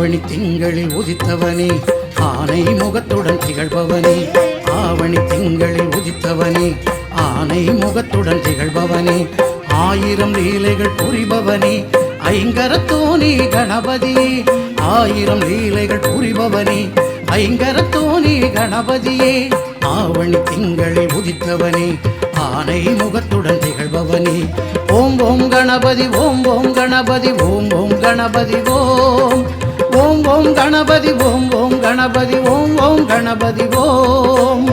ஆவணி திங்களில் உதித்தவனே ஆனை முகத்துடன் திகழ்பவனே ஆவணி திங்களில் உதித்தவனே ஆனை முகத்துடன் திகழ்பவனே ஆயிரம் லீலைகள் புரிபவனே ஐங்கரத்தோனி கணபதியே ஆயிரம் லீலைகள் புரிபவனே ஐங்கரத்தோனி கணபதியே ஆவணி திங்களில் உதித்தவனே ஆனை முகத்துடன் திகழ்பவனே ஓம் ஓம் கணபதி ஓம் ஓம் கணபதி ஓம் ஓம் கணபதி ஓம் ஓம் ஓம் கணபதி ஓம் ஓம் கணபதி ஓம் ஓம் கணபதி ஓம்